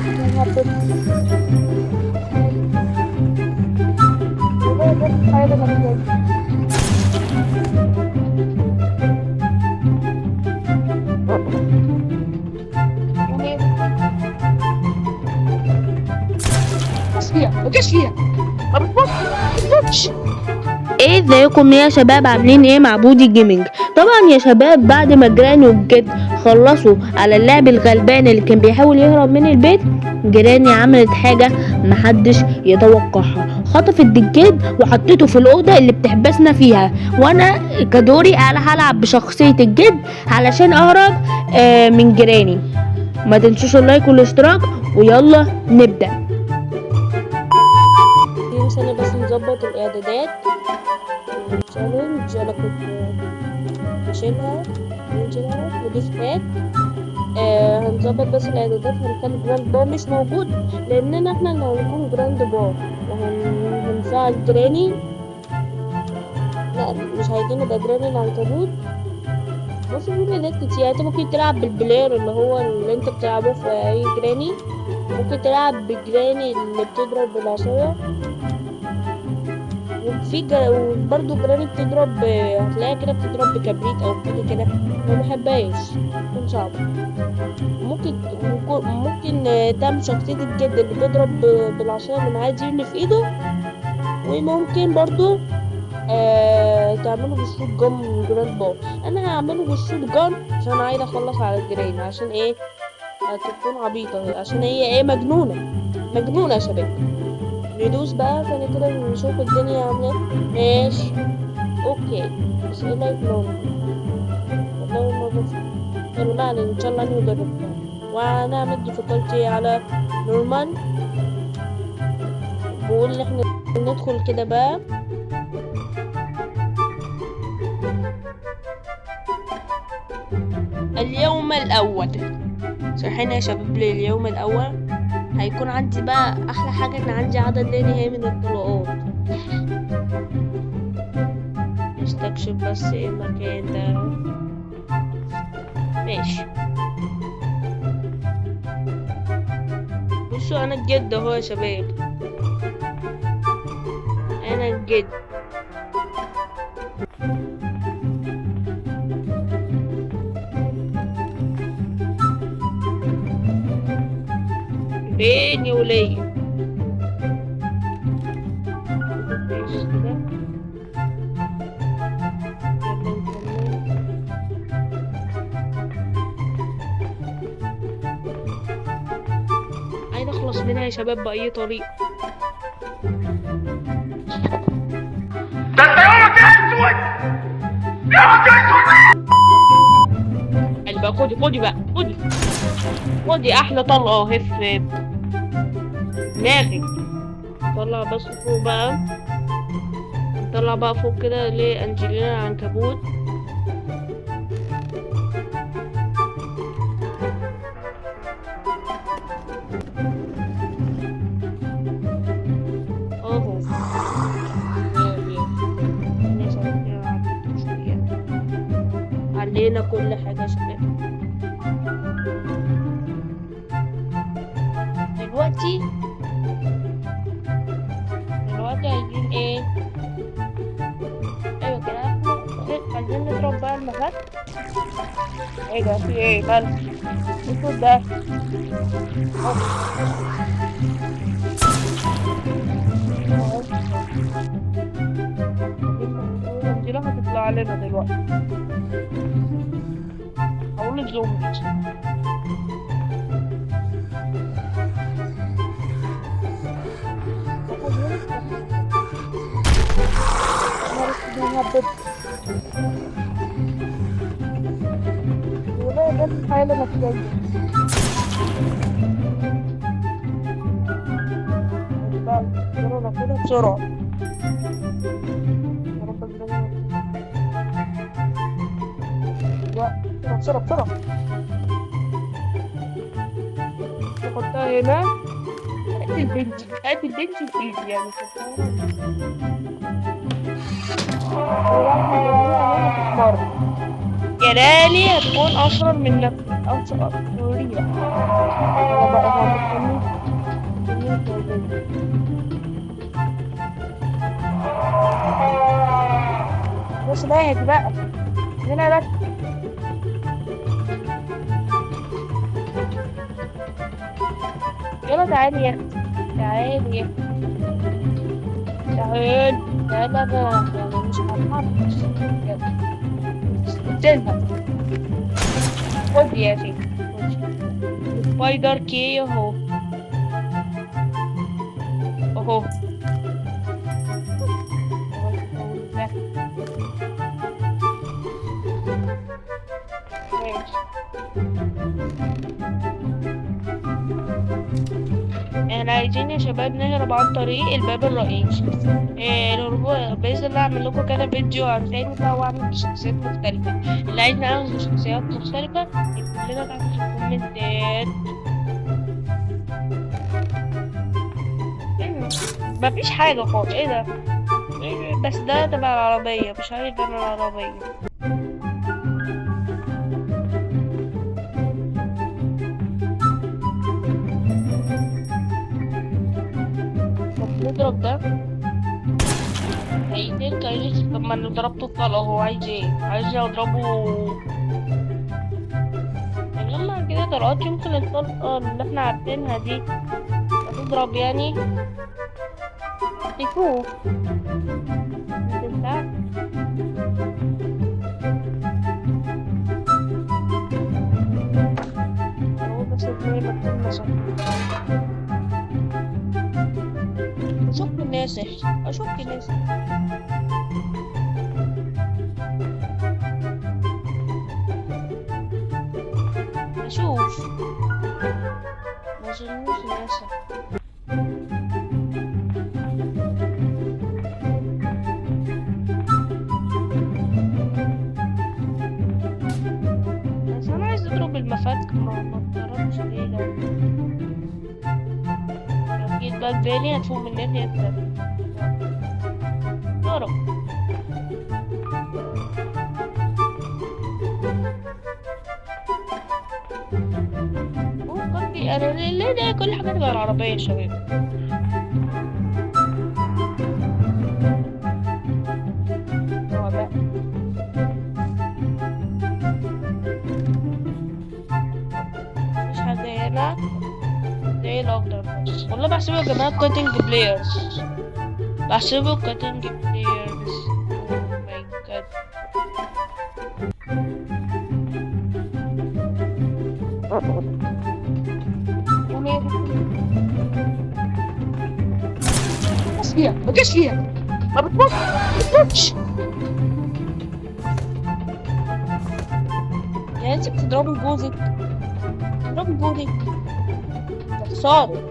هبط وده الحاجة اللي أنا يعني ما جاش فيها ما بتموتش. ايه ازيكم يا شباب، عاملين ايه مع بودي جيمنج؟ طبعا يا شباب، بعد ما جراني والجد خلصوا على اللعب الغلبان اللي كان بيحاول يهرب من البيت، جيراني عملت حاجة محدش يتوقعها. خطفت الجد وحطيته في الأوضة اللي بتحبسنا فيها، وانا كدوري انا هلعب بشخصية الجد علشان اهرب من جيراني. ما تنسوش اللايك والاشتراك، ويلا نبدأ. دي ثانية بس نظبط الإعدادات. التشالنج أنا كنت بشيلها ودوس باك. هنظبط بس الإعدادات، هنخلي جراند بار مش موجود لأننا احنا اللي هنكون جراند بار، وهنفعل جراني. لا مش عايزين نبقى جراني العنكبوت. بص في بلاد كتير، انت ممكن تلعب بالبلاير اللي هو اللي انت بتلعبه في اي جراني، ممكن تلعب بالجراني اللي بتضرب بالعصاية، وبرضه جراني بتضرب، هتلاقيها كده بتضرب بكبريت او حاجة كده، ما بحبهاش تكون صعبة. ممكن تعمل شخصية الجد اللي بيضرب بالعصاية اللي معاه دي اللي في ايده، وممكن برضه تعمله بالشوت جان جراند بار. انا هعمله بالشوت جان عشان عايزة اخلص على الجرين. عشان ايه؟ هتكون عبيطة عشان هي ايه، مجنونة يا شباب. ندوس بقى ثاني كده نشوف الدنيا عاملة إيه. ماشي اوكي، بس ايه لايك لون والله ما بس. يلا ما علينا، ان شاء الله نجرب. وهنعمل ديفيكولتي على نورمال، بقول ان احنا ندخل كده بقى. اليوم الاول صحينا يا شباب لليوم الاول. هيكون عندي بقى احلى حاجة ان عندي عدد لا نهائي من الطلقات. نستكشف بس ايه المكان ده. ماشي، بصوا انا الجد اهو يا شباب، انا الجد. بيني وليا ماشي كده. يلا نكمل. عايز اخلص منها يا شباب باي طريقة. ده انت يومك اسود، يومك اسود. اللي بقى خدي بقى، خدي احلى طلقة اهي في دماغي. طلع بس فوق بقى، نطلع بقى فوق كده لأنجلينا العنكبوت. اهو علينا كل حاجة يا شباب. دلوقتي عايزين ايه؟ ايوه كده احنا عايزين نضرب بقى المهات. ايه ده؟ في ايه مالك؟ الصوت ده اهو. دي راح تطلع علينا دلوقتي. هقول الزومبيز. وده الحالة نفسية بقى. يلا كده بسرعة. بسرعة نحطها هنا. هات البنت في ايدي يعني جرالي هتكون أشهر من نفسي، أشهر ريح. أنا بقى مستني بس بقى هدي بقى هنا بس. يلا تعالي يا اختي، تعالي يا اختي، تعالي تعالي بقى، يعني مش هتحرك. يلا استنى، خد يا سيدي، خد سبايدر كي اهو، اهو ده. ماشي، احنا عايزين يا شباب نهرب عن طريق الباب الرئيسي. بإذن الله أعمل لكم كده فيديو تاني بقى، وأعمل بشخصيات مختلفة. اللي عايز نعمل بشخصيات مختلفة يكتب لنا تحت في الكومنتات. مفيش حاجة خالص، ايه ده؟ بس ده تبع العربية، مش عارف انا العربية. طب نضرب ده هيقتلك، عايز. طب ما انا ضربته في طلقة، هو عايز ايه؟ عايز اضربه. يلا كده طلقات، يمكن الطلقة اللي احنا عارفينها دي هتضرب يعني. نشوف تنفع. هو بس زي ما كنا صح. اشك الناسح، اشك الناسح. اشوف ما ظنوش ناسح. بس انا عايز اضرب المفاتك، ما اتضربش ليه لو جيت بقى بالي هتفوق من الناحية التانية. ضرب. قصدي انا ليه ده كل حاجة تبقى العربية يا شباب. هو بقى مفيش حاجة هنا زي الأخضر بس. والله بحسبه يا جماعة كاتنج بلايرز، بحسبه كاتنج بلايرز. اوه ماي جاد. بس فيها، ما جاش فيها، ما بتموتش. يعني انت بتضربي جوزك، بتضربي جوزك، ده خسارة.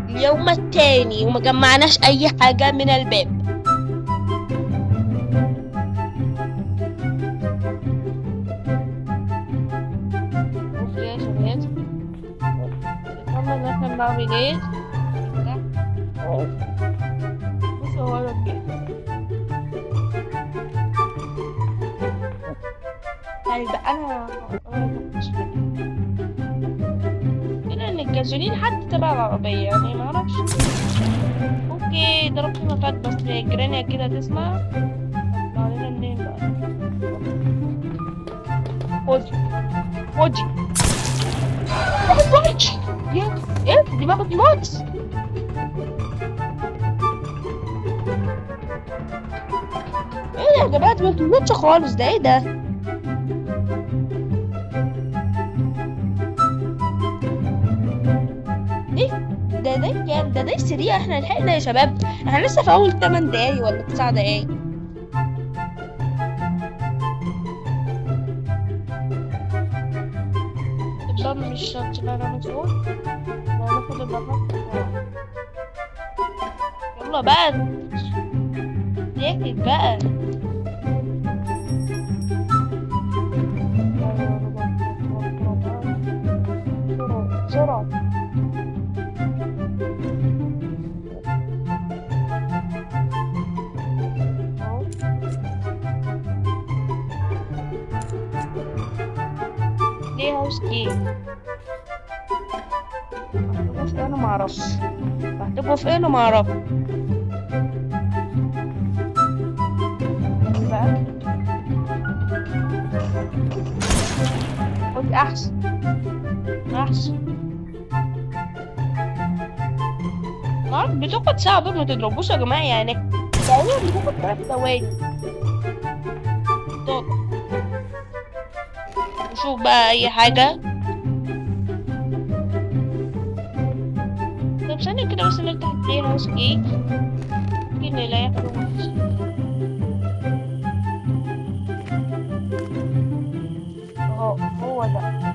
اليوم التاني وما جمعناش أي حاجة من الباب. بصوا يا شباب، نطمن ان احنا بنعمل ايه. بصوا هو ده كده. طيب انا كده ان الجازولين حد تبع العربية يعني، معرفش. اوكي ضربت مفات، بس جرانيا كده تسمع. هتطلع علينا منين بقى؟ خدي خدي. ما بتموتش. ايه دي ما بتموتش. ايه يا جماعة دي ما بتموتش خالص، ده ايه ده؟ ده سريع. احنا لحقنا يا شباب، احنا لسه في اول 8 دقايق ولا 9 دقايق. الضم مش شرط بقى نعمل صوت، ناخد الضغط. يلا بقى ساكت بقى. بسرعة. ليه هاوس كي؟ انا معرفش هتبقوا في ايه، انا معرفش بقى. خد احسن بتاخد ساعة دول، ما تضربوش يا جماعة يعني، تقريبا بتاخد 3 ثواني. طب نشوف بقى اي حاجة. طب ثانية كده بس نفتح البلاي هاوس كيك، ممكن نلاقي حاجة وحشة. هو ده احنا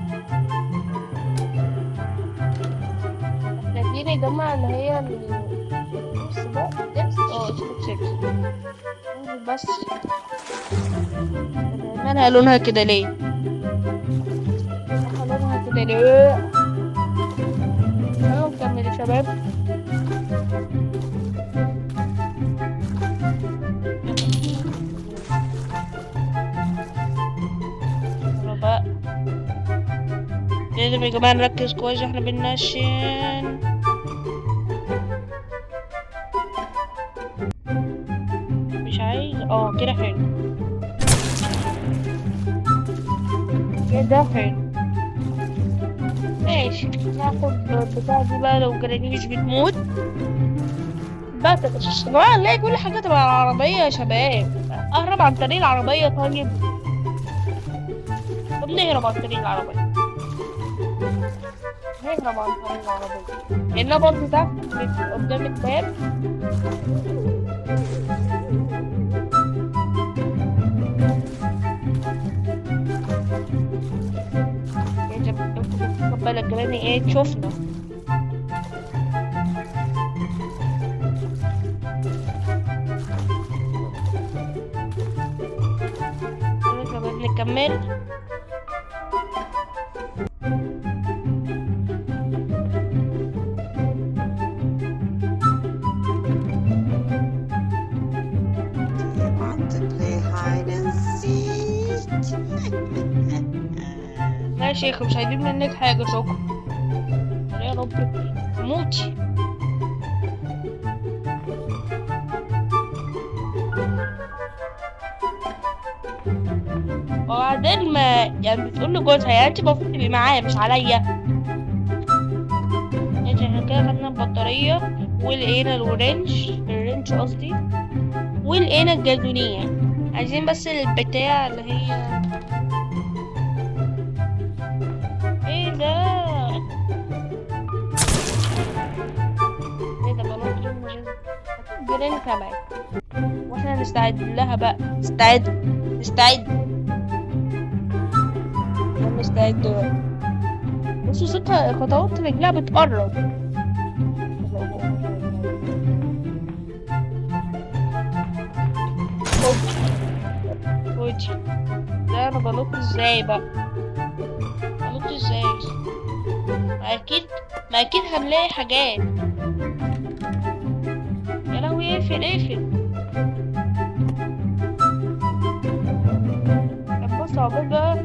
عايزين يا جماعة اللي هي بص بقى لبس اسمه شيبس. بس مالها لونها كده ليه؟ لونها كده ليه؟ نكمل يا شباب. بقى لازم يا جماعة نركز كويس احنا بننشن. مش عايز كده حلو، كده حلو ماشي. ناخد البتاع دي بقى لو جراني مش بتموت بقى. يا جماعة نلاقي كل حاجة تبع العربية يا شباب. اهرب عن طريق العربية. طيب طب نهرب عن طريق العربية، نهرب عن طريق العربية لأنها برضه تحت قدام الباب. خد بالك جراني ايه تشوفنا. نكمل. يا شيخ مش عايزين منك حاجة، شكرا يا رب موتي. وبعدين ما يعني بتقول لجوزها يعني انت المفروض تبقي معايا مش عليا. ماشي احنا كده خدنا البطارية ولقينا الرنش قصدي، ولقينا الجازولية. عايزين بس البتاع اللي هي ايه ده؟ ايه ده بنط جرين كمان، واحنا نستعد لها بقى. نستعد بصوا ستة خطوات رجلها بتقرب. ودي ده انا بنط ازاي بقى؟ بنط ازاي؟ ما اكيد هنلاقي حاجات. يا لهوي اقفل. طب بص عقبال بقى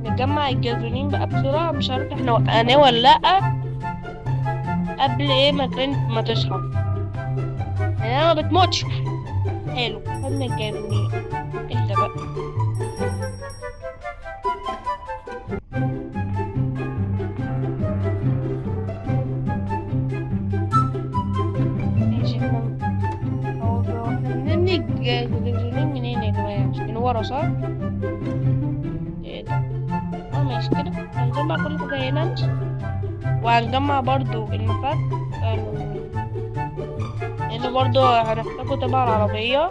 نجمع الجازولين بقى بسرعة. مش عارف احنا وقعناه ولا لأ قبل ايه ما تصحى. يعني انا ما بتموتش. حلو خدنا الجازولين. اهدى بقى. ماشي احنا بنبني الجازولين منين يا جماعة؟ من ورا صح؟ ايه ده؟ ماشي كده هنجمع كل حاجة هنا، وهنجمع برضو المفك لأنه برضو هنحتاجه تبع العربية.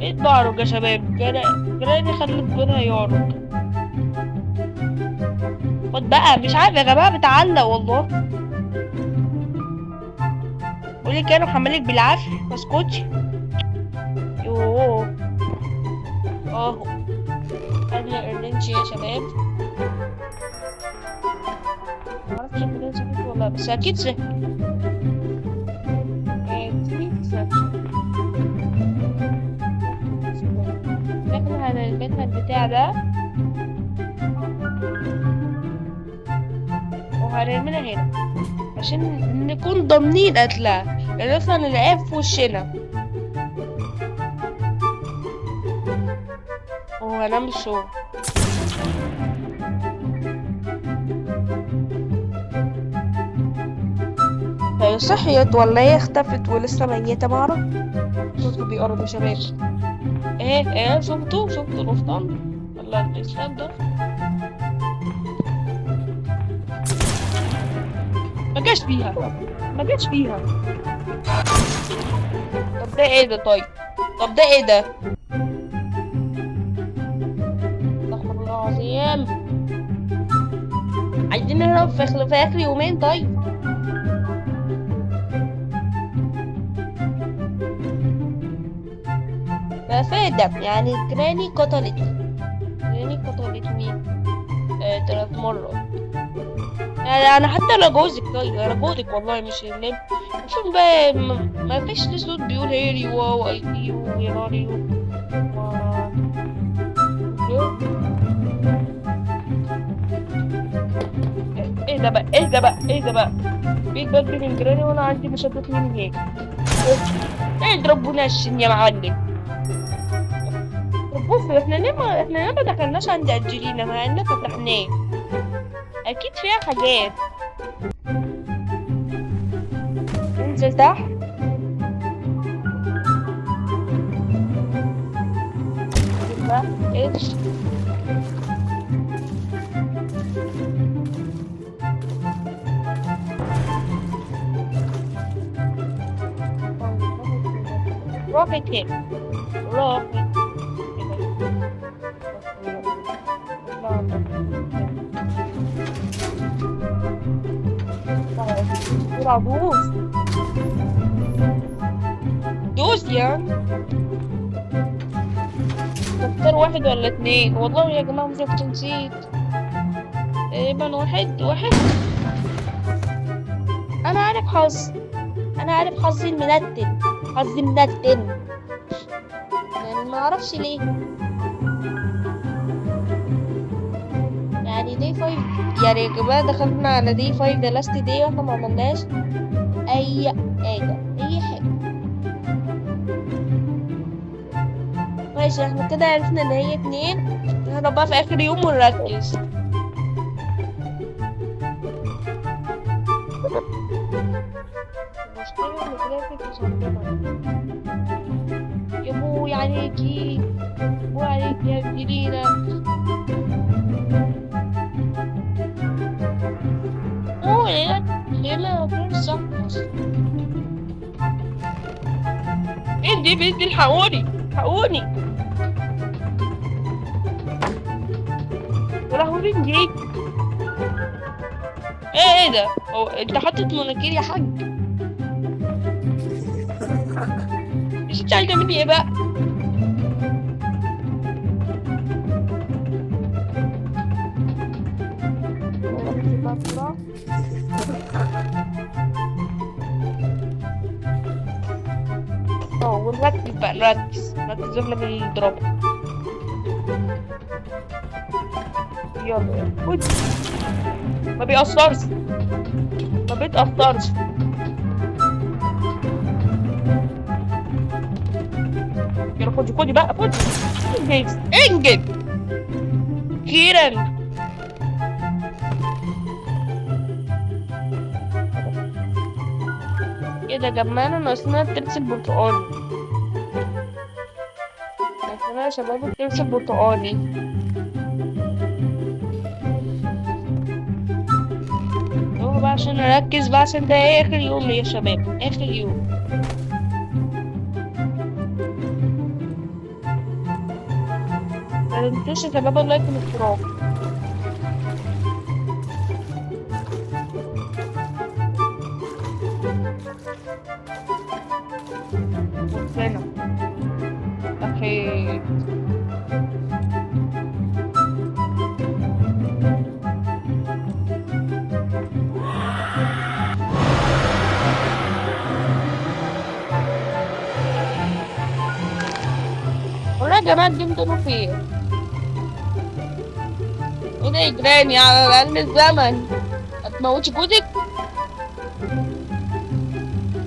ايه بعرج يا شباب؟ جراني خلت جونها يعرج. خد بقى مش عارف يا جماعة بتعلق والله. قولي كانوا حمالك بالعافية مسكوتش. يوه اهو خدنا الرنش يا شباب. معرفش كده سكت ولا بس اكيد سكت. احنا هنلبسها البتاع البتاع ده وهنرمينا هنا عشان نكون ضامنين قتلها، لان اصلا نلاقيها في وشنا. وهنعمل شو. هي صحيت ولا هي اختفت ولسه ميتة؟ معرف. صوته بيقرب يا شباب. ايه شفتوا القفطان ولا الاسلام ده؟ ما جاش فيها. طب ده ايه ده؟ طيب طب ده ايه ده؟ استغفر الله العظيم. عايزين نهرب في اخر يومين. طيب فادم يعني جراني قتلتني 3 مرات. يعني انا حتى انا جوزك. طيب انا جوزك والله مش اللي شوف بقى. ما فيش صوت بيقول هيري واو اي تي يو يا راريو. ايه ده بقى بيج باد من جراني وانا عندي مشتت من هيك. اضرب ونشن يا معلم. طب بص احنا ليه ما دخلناش عند انجلينا مع اننا فتحناه؟ اكيد فيها حاجات. انزل تحت. ايش راحت هنا؟ دوس يعني. اختار 1 ولا 2. والله يا جماعة مش نسيت. تقريبا واحد. انا عارف حظي المنتن. يعني ما اعرفش ليه. يعني دي 5. يعني يا جماعة دخلنا على دي 5 ده لاست دي واحنا ما عملناش اي حاجة. ماشي احنا كده عرفنا ان هي 2. هنبقى بقى في اخر يوم ونركز. المشكلة ان الجرافيك مش عندنا. يا ابوي عليكي يا انجلينا. ليلة فرصة. بنتي الحقوني. ولهوري جيت. ايه ده؟ هو انت حاطط مناكير يا حاج؟ مش انت عايزة مني ايه بقى؟ ونركز بقى. نركز واحنا بنضربها. يلا خد. ما بيتأثرش. يلا خدي بقى. انجز كيران. كده جمعنا ناقصنا الترس البرتقالي. يا شباب الترس البرتقالي. اهو بقى عشان نركز بقى عشان ده اخر يوم يا شباب. اخر يوم. متنسوش يا شباب اللايك والاشتراك. هنا اخي. والله يا جماعة دي مدنوا فين؟ ايه ده يا جيراني على علم الزمن؟ هتموتش جوزك؟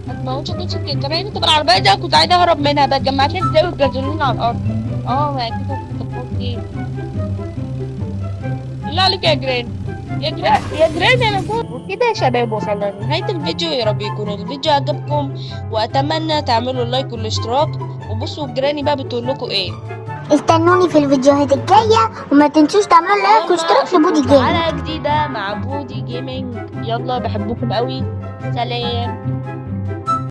هتموتش جوزك يا جيراني؟ طب العربية دي أنا كنت عايزة اهرب منها بقى، جمعت لي ازاي الجازولين على الارض؟ اه ما اكيد هتفوت ايه. بالله عليك يا جيراني، يا جيراني انا فوق. وكده يا شباب وصلنا لنهاية الفيديو، يا رب يكون الفيديو عجبكم، واتمنى تعملوا لايك والاشتراك. وبصوا جيراني بقى بتقول لكم ايه. استنوني في الفيديوهات الجاية وما تنسوش تعملوا لايك واشتراك لبودي في جيم. حلقة جديدة مع بودي جيمنج. يلا بحبكم قوي، سلام.